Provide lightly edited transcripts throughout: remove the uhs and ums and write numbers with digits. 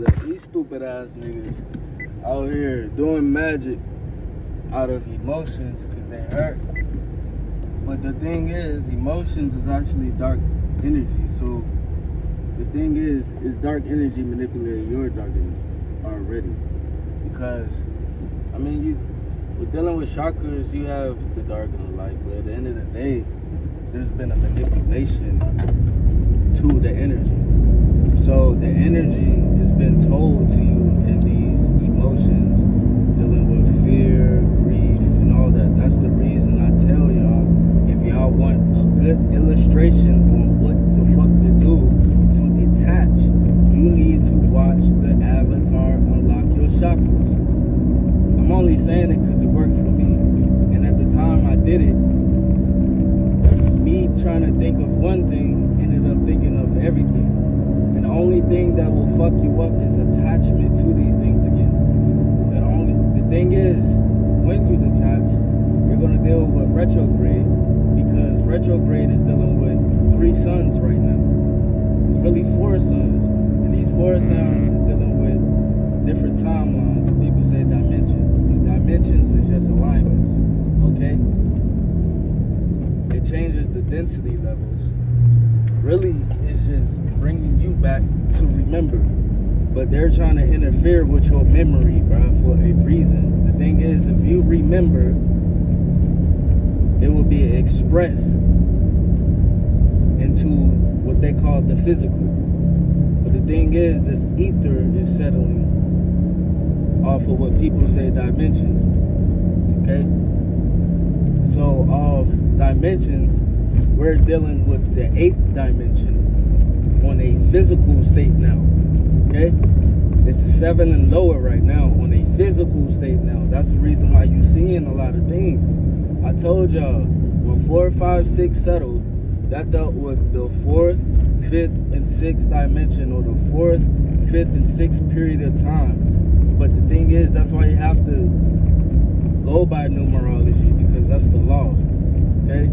that these stupid ass niggas out here doing magic out of emotions because they hurt. But the thing is, emotions is actually dark energy. So the thing is dark energy manipulating your dark energy already. Because, I mean, we're dealing with chakras, you have the dark and the light, but at the end of the day, there's been a manipulation to the energy. So the energy has been told to you in these emotions, dealing with fear, grief, and all that. That's the reason I tell y'all, if y'all want a good illustration on what the fuck to do to detach, you need to watch the Avatar Unlock Your Chakras. I'm only saying it because it worked for me. And at the time I did it, me trying to think of one thing ended up thinking of everything. And the only thing that will fuck you up is attachment to these things again. The thing is, when you detach, you're gonna deal with retrograde, because retrograde is dealing with 3 suns right now. It's really 4 suns. And these 4 suns is dealing with different timelines. People say dimensions. But dimensions is just alignments. Okay? It changes the density levels. Really, it's just bringing you back to remember. But they're trying to interfere with your memory, bro, for a reason. The thing is, if you remember, it will be expressed into what they call the physical. But the thing is, this ether is settling off of what people say dimensions. Okay? So off dimensions, we're dealing with the 8th dimension on a physical state now. Okay? It's the 7 and lower right now on a physical state now. That's the reason why you're seeing a lot of things. I told y'all, when 4, 5, 6 settled, that dealt with the 4th, 5th, and 6th dimension, or the 4th, 5th, and 6th period of time. But the thing is, that's why you have to go by numerology, because that's the law. Okay?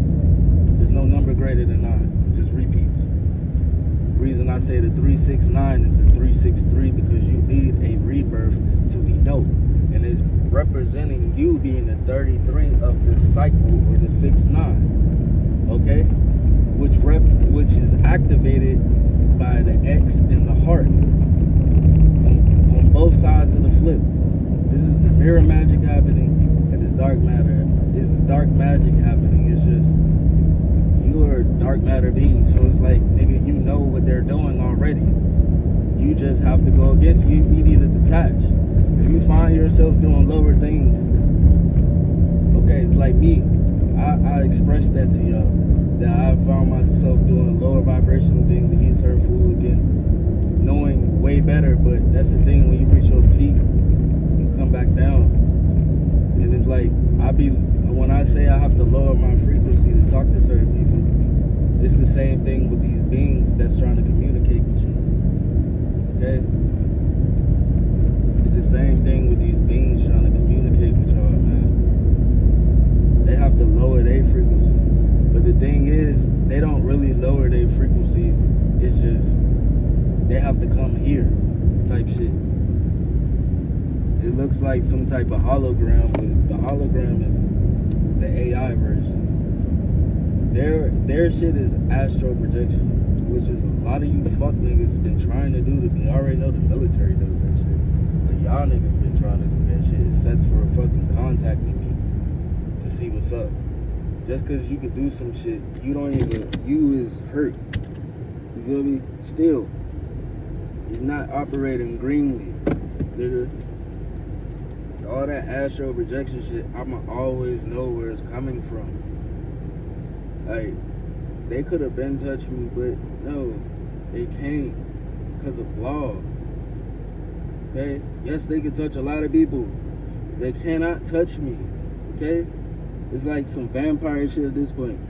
There's no number greater than 9. It just repeats. The reason I say the 369 is a 363, because you need a rebirth to denote. And it's representing you being the 33 of the cycle, or the 6-9. Okay? Which is activated by the X and the heart on both sides of the flip. This is mirror magic happening, and it's dark matter. It's dark magic happening. It's just, you are a dark matter being. So it's like, nigga, you know what they're doing already. You just have to go against it. You need to detach. If you find yourself doing lower things, okay, it's like me. I expressed that to y'all, that I found myself doing lower vibrational things, eating certain food again, knowing way better. But that's the thing, when you reach your peak, you come back down. And it's like, when I say I have to lower my frequency to talk to certain people, it's the same thing with these beings that's trying to communicate with you. Okay? It's the same thing with these beings trying to communicate with y'all, man. They have to lower their frequency. But the thing is, they don't really lower their frequency. It's just, they have to come here type shit. It looks like some type of hologram, but the hologram is the AI version. Their shit is astral projection, which is a lot of you fuck niggas been trying to do to me. I already know the military does that shit, but y'all niggas been trying to do that shit. It sets for fucking contacting me to see what's up. Just cause you could do some shit, you is hurt. You feel me? Still, you're not operating greenly, nigga. All that astral projection shit, I'ma always know where it's coming from. Like, they could have been touching me, but no, they can't, because of law. Okay? Yes, they can touch a lot of people. They cannot touch me. Okay? It's like some vampire shit at this point.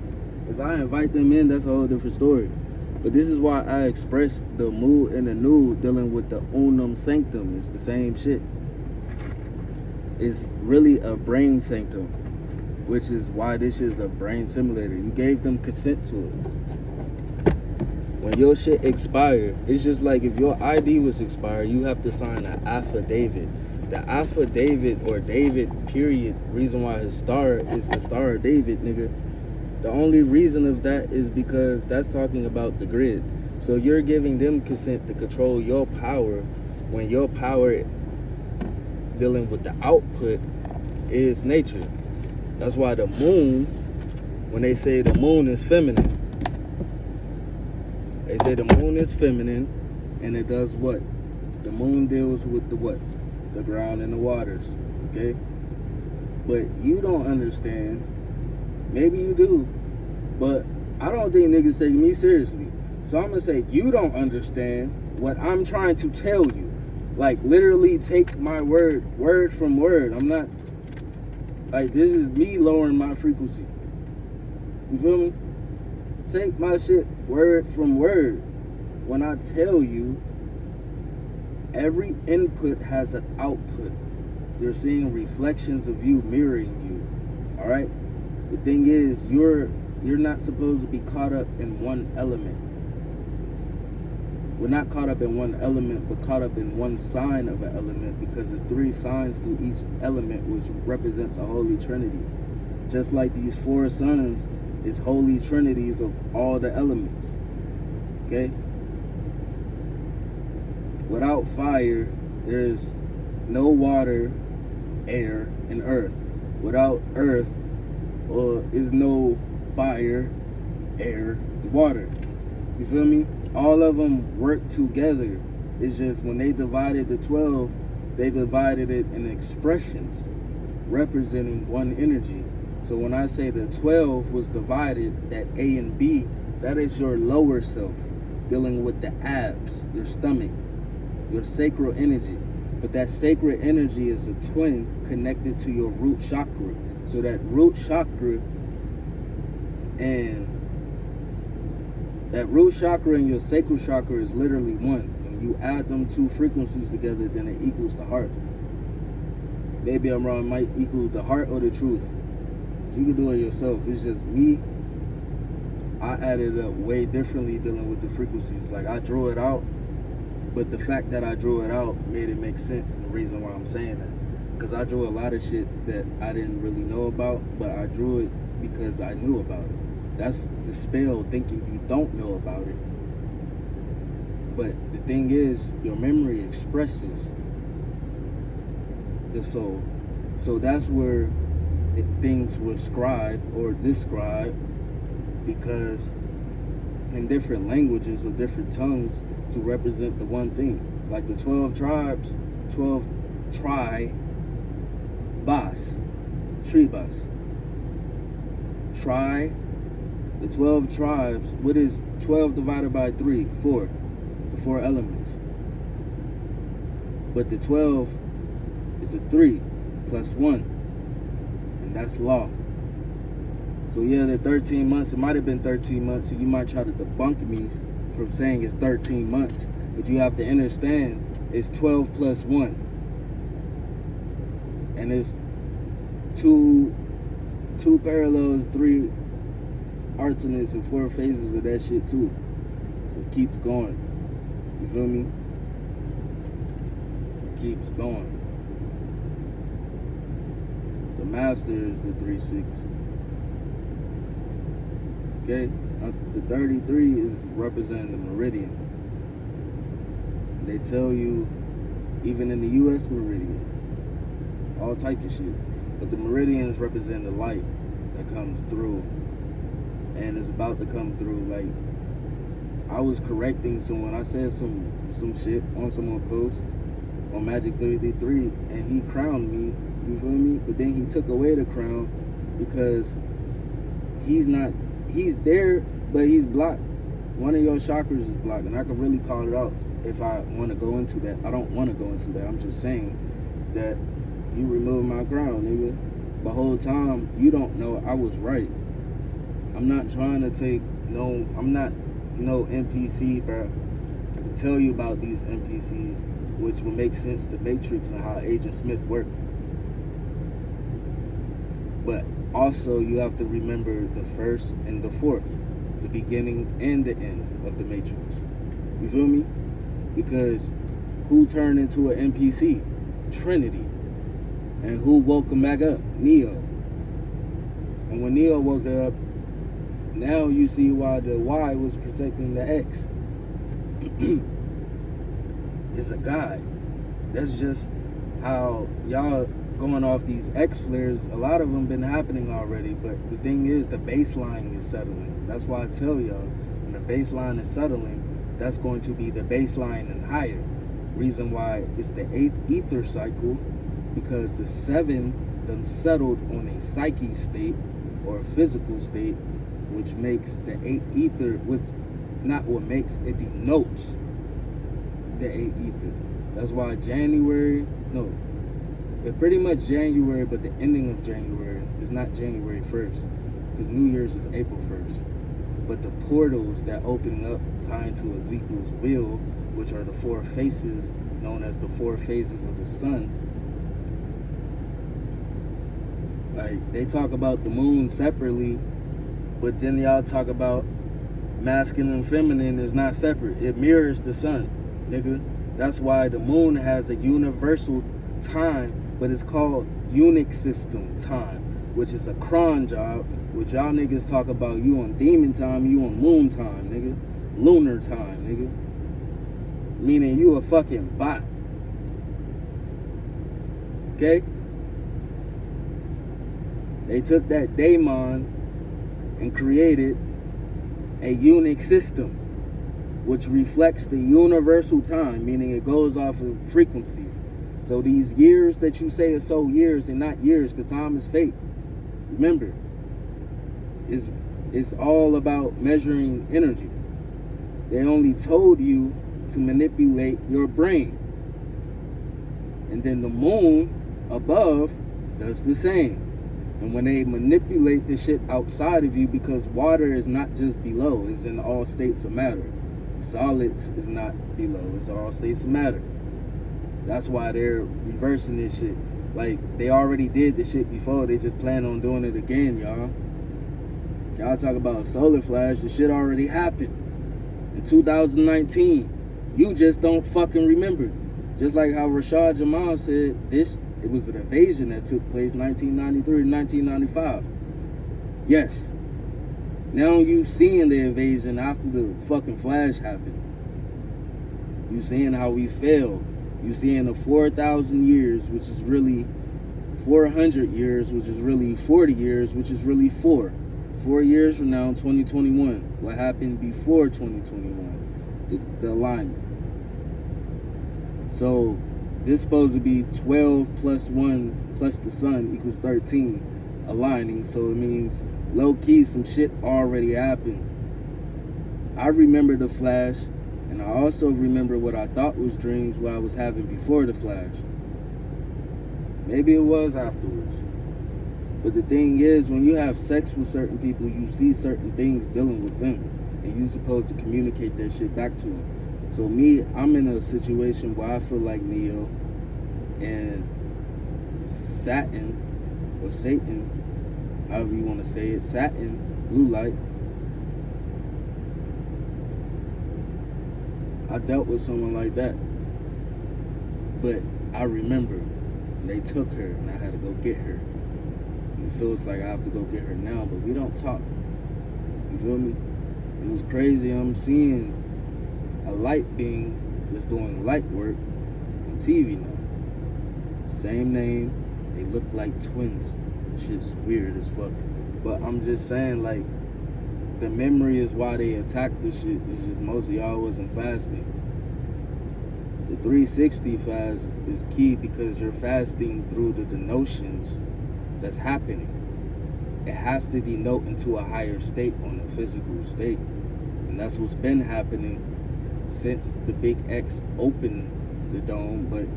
If I invite them in, that's a whole different story. But this is why I express the mu and the nu dealing with the unum sanctum. It's the same shit. It's really a brain sanctum, which is why this is a brain simulator. You gave them consent to it. When your shit expire, it's just like if your ID was expired, you have to sign an affidavit. The affidavit, or David, period, reason why his star is the Star of David, nigga. The only reason of that is because that's talking about the grid. So you're giving them consent to control your power when your power dealing with the output is nature. That's why the moon, when they say the moon is feminine, they say the moon is feminine, and it does what? The moon deals with the what? The ground and the waters, okay? But you don't understand. Maybe you do, but I don't think niggas take me seriously. So I'm gonna say you don't understand what I'm trying to tell you. Like, literally take my word from word. I'm not, like, this is me lowering my frequency. You feel me? Take my shit word from word. When I tell you, every input has an output. You're seeing reflections of you mirroring you. All right? The thing is, you're not supposed to be caught up in one element. We're not caught up in one element, but caught up in one sign of an element, because there's 3 signs to each element, which represents a holy trinity. Just like these 4 suns is holy trinities of all the elements. Okay? Without fire, there's no water, air, and earth. Without earth, is no fire, air, and water. You feel me? All of them work together. It's just when they divided the 12, they divided it in expressions representing one energy. So when I say the 12 was divided, that A and B, that is your lower self dealing with the abs, your stomach, your sacral energy. But that sacred energy is a twin connected to your root chakra. So that root chakra and your sacral chakra is literally one. When you add them 2 frequencies together, then it equals the heart. Maybe I'm wrong, it might equal the heart or the truth. You can do it yourself. It's just me. I added it up way differently dealing with the frequencies. Like, I drew it out, but the fact that I drew it out made it make sense, and the reason why I'm saying that. Because I drew a lot of shit that I didn't really know about, but I drew it because I knew about it. That's the spell, thinking you don't know about it. But the thing is, your memory expresses the soul. So that's where things were scribed or described, because in different languages or different tongues to represent the one thing. Like the 12 tribes, 12 tribus. The 12 tribes, what is 12 divided by 3? 4. The 4 elements. But the 12 is a 3 plus 1. And that's law. So yeah, the 13 months, it might have been 13 months, so you might try to debunk me from saying it's 13 months. But you have to understand, it's 12 plus 1. And it's two parallels, 3 alternates, and 4 phases of that shit too. So it keeps going. You feel me? It keeps going. The master is the 3-6. Okay? The 33 is representing the meridian. They tell you, even in the U.S. meridian, all types of shit. But the meridians represent the light that comes through. And it's about to come through. Like, I was correcting someone. I said some shit on someone's post on Magic 33, and he crowned me. You feel me? But then he took away the crown because he's there, but he's blocked. One of your chakras is blocked, and I can really call it out if I want to go into that. I don't want to go into that. I'm just saying that you removed my crown, nigga. The whole time, you don't know I was right. I'm not trying to take I'm not no NPC, bro. I can tell you about these NPCs, which will make sense to Matrix and how Agent Smith worked. But also, you have to remember the first and the fourth. the beginning and the end of the Matrix. You feel me? Because who turned into an NPC? Trinity. And who woke him back up? Neo. And when Neo woke up, now you see why the Y was protecting the X. It's a guide. That's just how y'all going off these X flares. A lot of them been happening already, but the thing is, the baseline is settling. That's why I tell y'all, when the baseline is settling, that's going to be the baseline and higher. Reason why it's the 8th ether cycle, because the 7 done settled on a psyche state or a physical state, which makes the 8th ether, which not what makes, it denotes the 8th ether. That's why it's pretty much January, but the ending of January is not January 1st, because New Year's is April 1st. But the portals that open up tying to Ezekiel's wheel, which are the 4 faces, known as the 4 phases of the sun. Like, they talk about the moon separately, but then y'all talk about masculine and feminine is not separate. It mirrors the sun, nigga. That's why the moon has a universal time, but it's called unique system time, which is a cron job, which y'all niggas talk about. You on demon time, you on moon time, nigga. Lunar time, nigga. Meaning you a fucking bot. Okay? They took that daemon and created a unique system, which reflects the universal time, meaning it goes off of frequencies. So these years that you say are so years and not years, because time is fake. Remember, it's all about measuring energy. They only told you to manipulate your brain. And then the moon above does the same. And when they manipulate the shit outside of you, because water is not just below, it's in all states of matter. Solids is not below, it's all states of matter. That's why they're reversing this shit. Like, they already did the shit before, they just plan on doing it again, y'all. Y'all talk about solar flash, the shit already happened in 2019. You just don't fucking remember. Just like how Rashad Jamal said, it was an invasion that took place 1993 to 1995. Yes. Now you seeing the invasion after the fucking flash happened. You seeing how we failed. You seeing the 4,000 years, which is really 400 years, which is really 40 years, which is really 4. 4 years from now, 2021. What happened before 2021? The alignment. So this supposed to be 12 plus 1 plus the sun equals 13 aligning. So it means low-key some shit already happened. I remember the flash, and I also remember what I thought was dreams what I was having before the flash. Maybe it was afterwards. But the thing is, when you have sex with certain people, you see certain things dealing with them, and you're supposed to communicate that shit back to them. So me, I'm in a situation where I feel like Neo and Saturn, or Satan, however you want to say it, Saturn, blue light. I dealt with someone like that. But I remember they took her and I had to go get her. And it feels like I have to go get her now, but we don't talk. You feel me? And it's crazy, I'm seeing a light being that's doing light work on TV now. Same name, they look like twins. Shit's weird as fuck. But I'm just saying, like, the memory is why they attacked this shit. It's just most of y'all wasn't fasting. The 360 fast is key because you're fasting through the denotions that's happening. It has to denote into a higher state on the physical state. And that's what's been happening since the big X opened the dome. But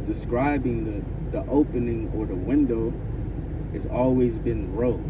describing the opening or the window has always been Rho.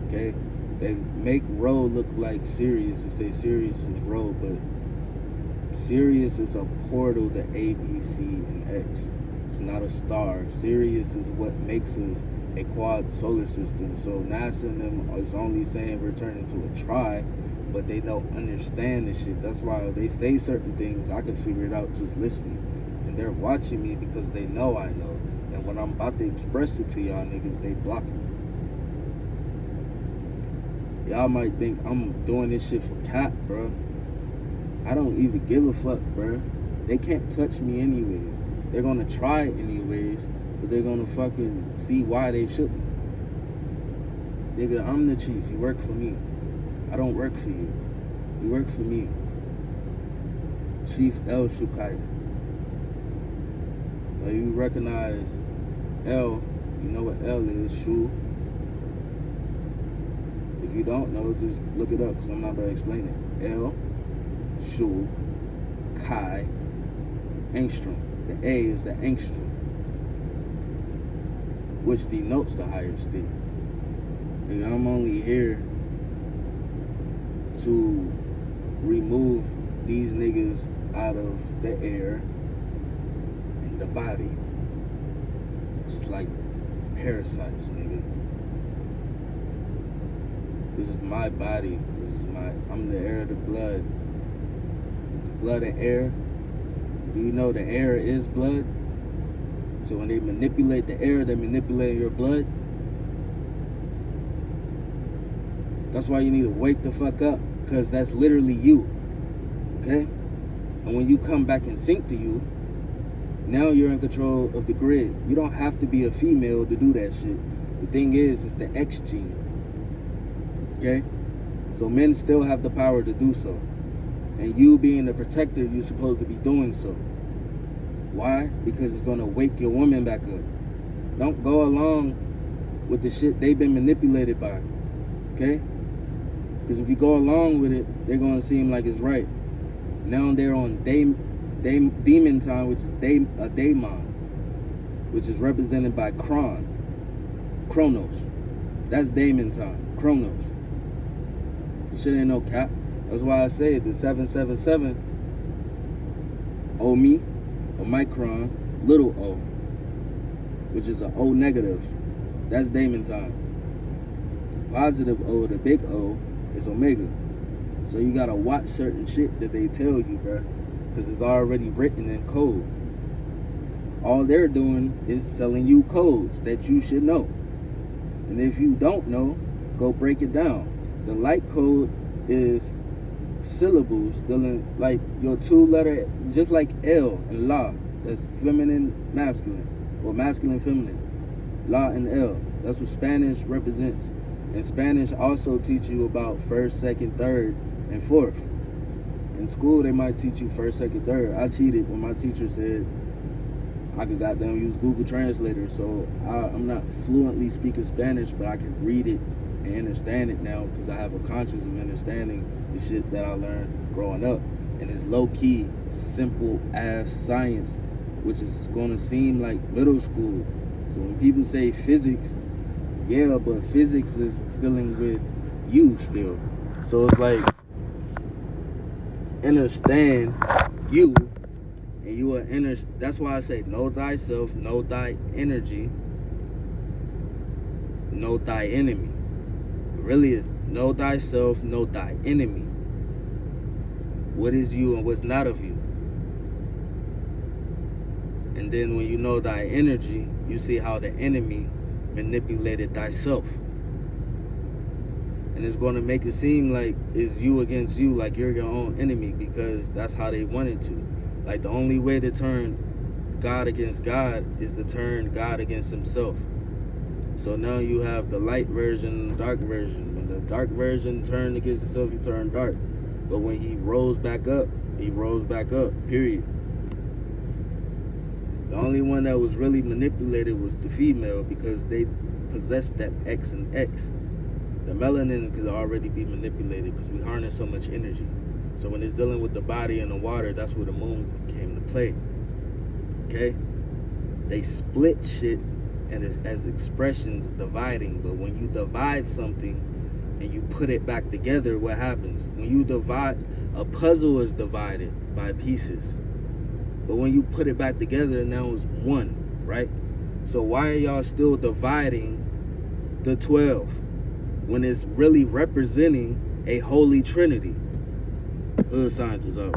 Okay? They make Rho look like Sirius and say Sirius is Rho, but Sirius is a portal to A, B, C, and X. It's not a star. Sirius is what makes us a quad solar system. So NASA and them is only saying we're turning to a tri, but they don't understand this shit. That's why they say certain things. I can figure it out just listening. And they're watching me because they know I know. And when I'm about to express it to y'all niggas, they block me. Y'all might think I'm doing this shit for cap, bro. I don't even give a fuck, bro. They can't touch me anyways. They're gonna try it anyways, but they're gonna fucking see why they shouldn't. Nigga, I'm the chief. You work for me. I don't work for you. You work for me. Chief El Shukai. Now you recognize El, you know what El is, Shu. If you don't know, just look it up because I'm not going to explain it. El, Shu, Kai, Angstrom. The A is the Angstrom, which denotes the higher state. Nigga, I'm only here to remove these niggas out of the air and the body. Just like parasites, nigga. This is my body. I'm the air of the blood. Blood and air. Do you know the air is blood? So when they manipulate the air, they manipulate your blood. That's why you need to wake the fuck up, because that's literally you. Okay? And when you come back in sync to you, now you're in control of the grid. You don't have to be a female to do that shit. The thing is, it's the X gene. Okay? So men still have the power to do so. And you being the protector, you're supposed to be doing so. Why? Because it's going to wake your woman back up. Don't go along with the shit they've been manipulated by. Okay? Because if you go along with it, they're going to seem like it's right. Now they're on demon time, which is a daemon, which is represented by Chronos. That's demon time. Chronos. This shit ain't no cap. That's why I say the 777 Omi, Omicron, little o, which is an O negative. That's demon time. Positive O, the big O, is Omega. So you gotta watch certain shit that they tell you, bro, because it's already written in code. All they're doing is telling you codes that you should know. And if you don't know, go break it down. The light code is syllables dealing like your 2-letter, just like L and La. That's feminine, masculine, or masculine, feminine. La and L. That's what Spanish represents. And Spanish also teach you about first, second, third, and fourth. In school, they might teach you first, second, third. I cheated when my teacher said I could goddamn use Google Translator. So I'm not fluently speaking Spanish, but I can read it and understand it now because I have a conscience of understanding the shit that I learned growing up. And it's low-key, simple-ass science, which is going to seem like middle school. So when people say physics, yeah, but physics is dealing with you still. So it's like, understand you, and you are that's why I say know thyself, know thy energy, know thy enemy. It really is know thyself, know thy enemy. What is you and what's not of you. And then when you know thy energy, you see how the enemy manipulated thyself. And it's going to make it seem like it's you against you, like you're your own enemy, because that's how they wanted to. Like the only way to turn God against God is to turn God against himself. So now you have the light version and the dark version. When the dark version turned against itself, he turned dark. But when he rose back up, period. The only one that was really manipulated was the female, because they possessed that X and X. The melanin could already be manipulated because we harness so much energy. So when it's dealing with the body and the water, that's where the moon came to play. Okay? They split shit and as expressions dividing. But when you divide something and you put it back together, what happens? When you divide, a puzzle is divided by pieces. But when you put it back together, now it's one, right? So why are y'all still dividing the 12 when it's really representing a holy trinity. Hood scientists out.